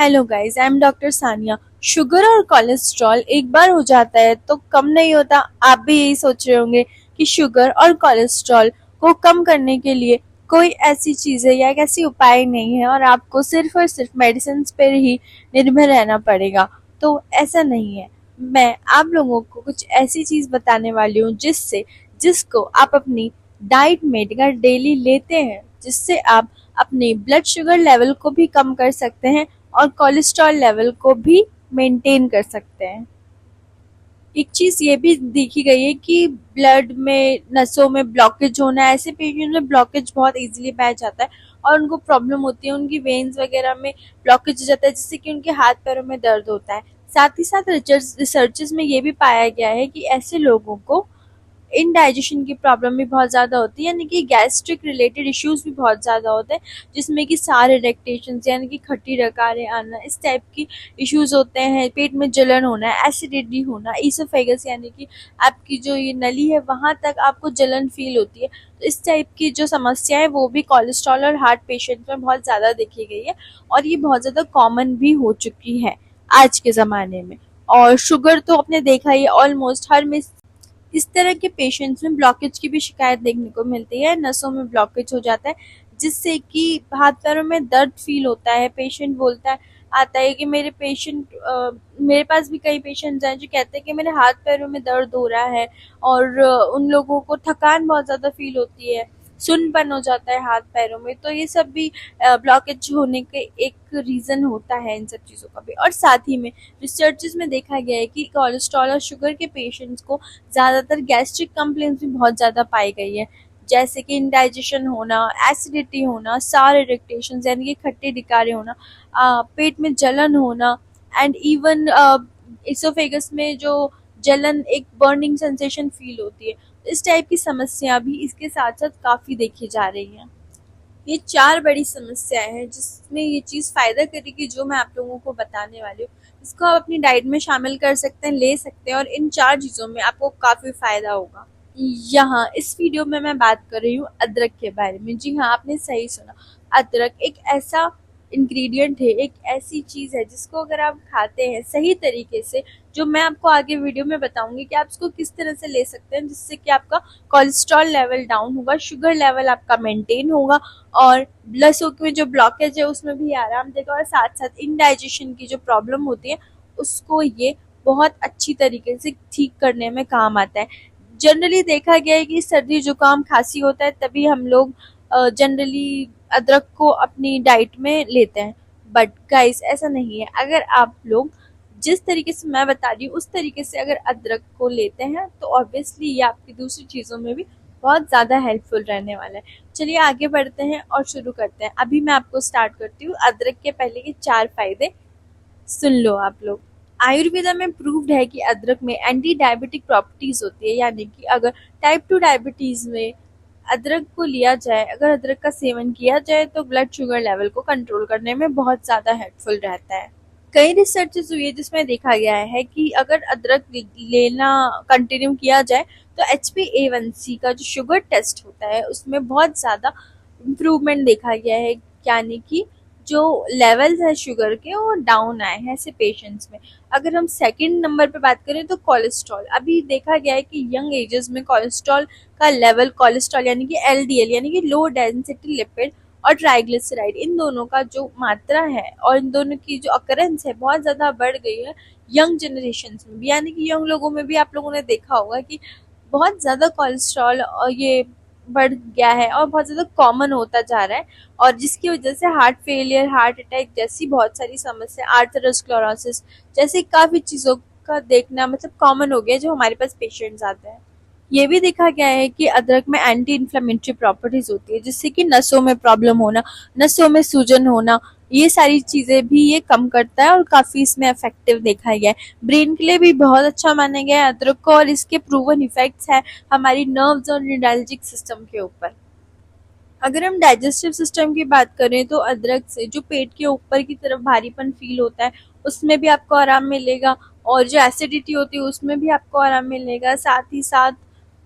Hello guys, I am doctor Sania. Sugar और cholesterol एक बार हो जाता है तो कम नहीं होता। आप भी यही सोच रहे होंगे कि शुगर और कोलेस्ट्रॉल को कम करने के लिए कोई ऐसी चीज़ है या एक ऐसी उपाय नहीं है और आपको सिर्फ और सिर्फ मेडिसिन पर ही निर्भर रहना पड़ेगा। तो ऐसा नहीं है। मैं आप लोगों को कुछ ऐसी चीज़ बताने वाली हूँ जिसको आप अपनी डाइट में अगर डेली लेते हैं, जिससे आप अपने ब्लड शुगर लेवल को भी कम कर सकते हैं और कोलेस्ट्रॉल लेवल को भी मेंटेन कर सकते हैं। एक चीज ये भी देखी गई है कि ब्लड में नसों में ब्लॉकेज होना, ऐसे पेशेंट में ब्लॉकेज बहुत इजीली पाया जाता है और उनको प्रॉब्लम होती है, उनकी वेन्स वगैरह में ब्लॉकेज हो जाता है जिससे कि उनके हाथ पैरों में दर्द होता है। साथ ही साथ रिसर्चेस में ये भी पाया गया है कि ऐसे लोगों को इनडाइजेशन की प्रॉब्लम भी बहुत ज़्यादा होती है, यानी कि गैस्ट्रिक रिलेटेड इश्यूज भी बहुत ज़्यादा होते हैं, जिसमें कि सारे इरेक्टेशन यानी कि खट्टी डकारें आना, इस टाइप की इश्यूज होते हैं। पेट में जलन होना, एसिडिटी होना, ईसोफेगस यानी कि आपकी जो ये नली है वहाँ तक आपको जलन फील होती है। तो इस टाइप की जो समस्या है वो भी कोलेस्ट्रॉल और हार्ट पेशेंट में बहुत ज़्यादा देखी गई है और ये बहुत ज़्यादा कॉमन भी हो चुकी है आज के ज़माने में। और शुगर तो आपने देखा ही, ऑलमोस्ट हर में इस तरह के पेशेंट्स में ब्लॉकेज की भी शिकायत देखने को मिलती है। नसों में ब्लॉकेज हो जाता है जिससे कि हाथ पैरों में दर्द फील होता है। पेशेंट बोलता है आता है कि मेरे पास भी कई पेशेंट्स हैं जो कहते हैं कि मेरे हाथ पैरों में दर्द हो रहा है और उन लोगों को थकान बहुत ज़्यादा फील होती है, सुन्नपन हो जाता है हाथ पैरों में। तो ये सब भी ब्लॉकेज होने के एक रीज़न होता है इन सब चीज़ों का भी। और साथ ही में रिसर्चेस में देखा गया है कि कोलेस्ट्रॉल और शुगर के पेशेंट्स को ज़्यादातर गैस्ट्रिक कंप्लेंट्स भी बहुत ज़्यादा पाई गई है, जैसे कि इंडाइजेशन होना, एसिडिटी होना, सार इरिटेशन यानी कि खट्टे डिकारे होना, पेट में जलन होना एंड इवन इसोफेगस में जो जलन, एक बर्निंग सेंसेशन फील होती है। इस टाइप की समस्या भी इसके साथ साथ काफ़ी देखी जा रही हैं। ये 4 बड़ी समस्याएं हैं जिसमें ये चीज़ फ़ायदा करेगी जो मैं आप लोगों को बताने वाली हूँ। इसको आप अपनी डाइट में शामिल कर सकते हैं, ले सकते हैं और इन 4 चीज़ों में आपको काफ़ी फ़ायदा होगा। यहाँ इस वीडियो में मैं बात कर रही हूँ अदरक के बारे में। जी हाँ, आपने सही सुना। अदरक एक ऐसा इंग्रेडिएंट है, एक ऐसी चीज़ है जिसको अगर आप खाते हैं सही तरीके से, जो मैं आपको आगे वीडियो में बताऊंगी कि आप इसको किस तरह से ले सकते हैं जिससे कि आपका कोलेस्ट्रॉल लेवल डाउन होगा, शुगर लेवल आपका मेंटेन होगा और लसों में जो ब्लॉकेज है उसमें भी आराम देगा और साथ साथ इनडाइजेशन की जो प्रॉब्लम होती है उसको ये बहुत अच्छी तरीके से ठीक करने में काम आता है। जनरली देखा गया है कि सर्दी जुकाम खांसी होता है तभी हम लोग जनरली अदरक को अपनी डाइट में लेते हैं, बट गाइस ऐसा नहीं है। अगर आप लोग जिस तरीके से मैं बता रही हूँ उस तरीके से अगर अदरक को लेते हैं तो ऑब्वियसली ये आपकी दूसरी चीज़ों में भी बहुत ज़्यादा हेल्पफुल रहने वाला है। चलिए आगे बढ़ते हैं और शुरू करते हैं। अभी मैं आपको स्टार्ट करती हूँ अदरक के पहले के 4 फायदे, सुन लो आप लोग। आयुर्वेदा में प्रूव्ड है कि अदरक में एंटी डायबिटिक प्रॉपर्टीज होती है, यानी कि अगर टाइप 2 डायबिटीज में अदरक को लिया जाए, अगर अदरक का सेवन किया जाए तो ब्लड शुगर लेवल को कंट्रोल करने में बहुत ज़्यादा हेल्पफुल रहता है। कई रिसर्चेस हुई है जिसमें देखा गया है कि अगर अदरक लेना कंटिन्यू किया जाए तो HbA1c का जो शुगर टेस्ट होता है उसमें बहुत ज़्यादा इम्प्रूवमेंट देखा गया है, यानी कि जो लेवल्स है शुगर के वो डाउन आए हैं ऐसे पेशेंट्स में। अगर हम सेकंड नंबर पे बात करें तो कोलेस्ट्रॉल, अभी देखा गया है कि यंग एजेस में कोलेस्ट्रॉल का लेवल, कोलेस्ट्रॉल यानी कि LDL यानी कि लो डेंसिटी लिपिड और ट्राइग्लिसराइड, इन दोनों का जो मात्रा है और इन दोनों की जो अकरेंस है बहुत ज़्यादा बढ़ गई है यंग जनरेशन में भी, यानी कि यंग लोगों में भी आप लोगों ने देखा होगा कि बहुत ज़्यादा कोलेस्ट्रॉल और ये बढ़ गया है और बहुत ज़्यादा कॉमन होता जा रहा है और जिसकी वजह से हार्ट फेलियर, हार्ट अटैक जैसी बहुत सारी समस्या, आर्थरोस्क्लेरोसिस जैसी काफ़ी चीज़ों का देखना मतलब कॉमन हो गया जो हमारे पास पेशेंट्स आते हैं। ये भी देखा गया है कि अदरक में एंटी इन्फ्लेमेटरी प्रॉपर्टीज होती है जिससे कि नसों में प्रॉब्लम होना, नसों में सूजन होना, ये सारी चीज़ें भी ये कम करता है और काफ़ी इसमें इफेक्टिव देखा गया है। ब्रेन के लिए भी बहुत अच्छा माना गया है अदरक को और इसके प्रूवन इफेक्ट्स है हमारी नर्व्स और न्यूरॉलजिक सिस्टम के ऊपर। अगर हम डाइजेस्टिव सिस्टम की बात करें तो अदरक से जो पेट के ऊपर की तरफ भारीपन फील होता है उसमें भी आपको आराम मिलेगा और जो एसिडिटी होती है उसमें भी आपको आराम मिलेगा। साथ ही साथ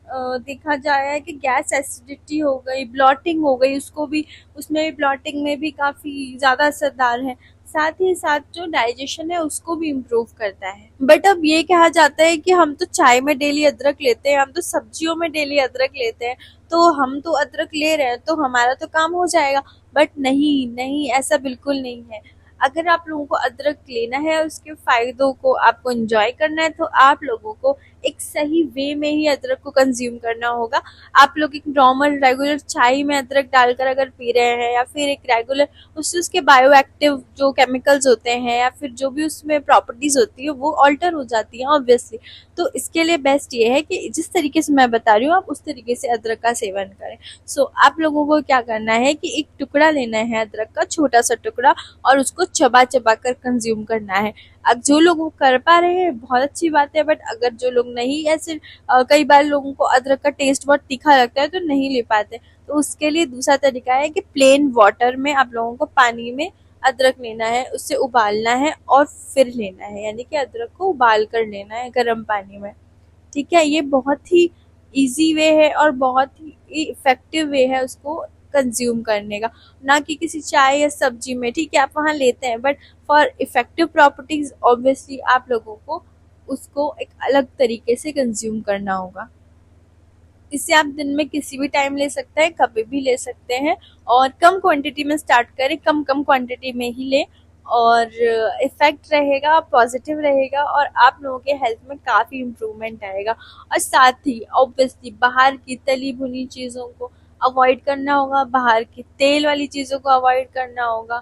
देखा जाए है कि गैस एसिडिटी हो गई, ब्लॉटिंग हो गई, उसको भी, उसमें भी ब्लॉटिंग में भी काफ़ी ज़्यादा असरदार है। साथ ही साथ जो डाइजेशन है उसको भी इम्प्रूव करता है। बट अब ये कहा जाता है कि हम तो चाय में डेली अदरक लेते हैं, हम तो सब्जियों में डेली अदरक लेते हैं, तो हम तो अदरक ले रहे हैं तो हमारा तो काम हो जाएगा। बट नहीं नहीं, ऐसा बिल्कुल नहीं है। अगर आप लोगों को अदरक लेना है और उसके फायदों को आपको एंजॉय करना है, तो आप लोगों को एक सही वे में ही अदरक को कंज्यूम करना होगा। आप लोग एक नॉर्मल रेगुलर चाय में अदरक डालकर अगर पी रहे हैं, या फिर एक रेगुलर उससे उसके बायो एक्टिव जो केमिकल्स होते हैं या फिर जो भी उसमें प्रॉपर्टीज होती है वो ऑल्टर हो जाती है ऑब्वियसली। तो इसके लिए बेस्ट ये है कि जिस तरीके से मैं बता रही हूँ आप उस तरीके से अदरक का सेवन करें। सो आप लोगों को क्या करना है कि एक टुकड़ा लेना है अदरक का, छोटा सा टुकड़ा, और उसको चबा चबा कर कंज्यूम करना है। अब जो लोग वो कर पा रहे हैं बहुत अच्छी बात है, बट अगर जो लोग नहीं, ऐसे कई बार लोगों को अदरक का टेस्ट बहुत तीखा लगता है तो नहीं ले पाते, तो उसके लिए दूसरा तरीका है कि प्लेन वाटर में आप लोगों को पानी में अदरक लेना है, उससे उबालना है और फिर लेना है, यानी कि अदरक को उबाल कर लेना है गर्म पानी में। ठीक है, ये बहुत ही इजी वे है और बहुत ही इफेक्टिव वे है उसको कंज्यूम करने का, ना कि किसी चाय या सब्जी में। ठीक है, आप वहाँ लेते हैं, but for effective properties obviously आप लोगों को उसको एक अलग तरीके से कंज्यूम करना होगा। इसे आप दिन में किसी भी टाइम ले सकते हैं, कभी भी ले सकते हैं, और कम क्वांटिटी में स्टार्ट करें, कम क्वांटिटी में ही लें, और इफेक्ट रहेगा, पॉजिटिव रहेगा, और आप लोगों के हेल्थ में काफ़ी इम्प्रूवमेंट आएगा। और साथ ही ऑब्वियसली बाहर की तली भुनी चीज़ों को अवॉइड करना होगा, बाहर की तेल वाली चीज़ों को अवॉइड करना होगा,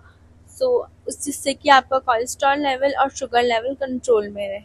सो उस जिससे कि आपका कोलेस्ट्रॉल लेवल और शुगर लेवल कंट्रोल में रहे।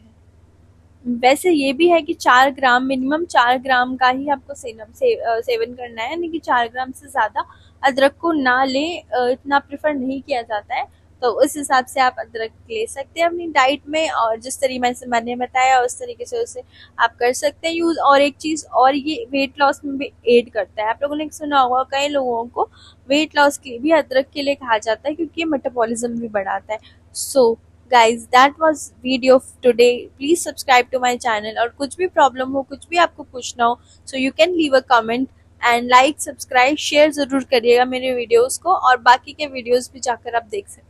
वैसे ये भी है कि 4 ग्राम, मिनिमम 4 ग्राम का ही आपको सेवन करना है, यानी कि 4 ग्राम से ज़्यादा अदरक को ना लें, इतना प्रेफर नहीं किया जाता है। तो उस हिसाब से आप अदरक ले सकते हैं अपनी डाइट में, और जिस तरीके से मैंने बताया उस तरीके से उसे आप कर सकते हैं यूज़। और एक चीज़ और, ये वेट लॉस में भी एड करता है। आप लोगों ने सुना होगा कई लोगों को वेट लॉस के लिए भी अदरक के लिए कहा जाता है, क्योंकि ये मेटाबॉलिज्म भी बढ़ाता है। सो guys, that was video of today. Please subscribe to my channel, और कुछ भी प्रॉब्लम हो, कुछ भी आपको पूछना हो, so you can leave a comment and like, subscribe, share जरूर करिएगा मेरे वीडियोस को, और बाकी के वीडियोस भी जाकर आप देख सकते हैं।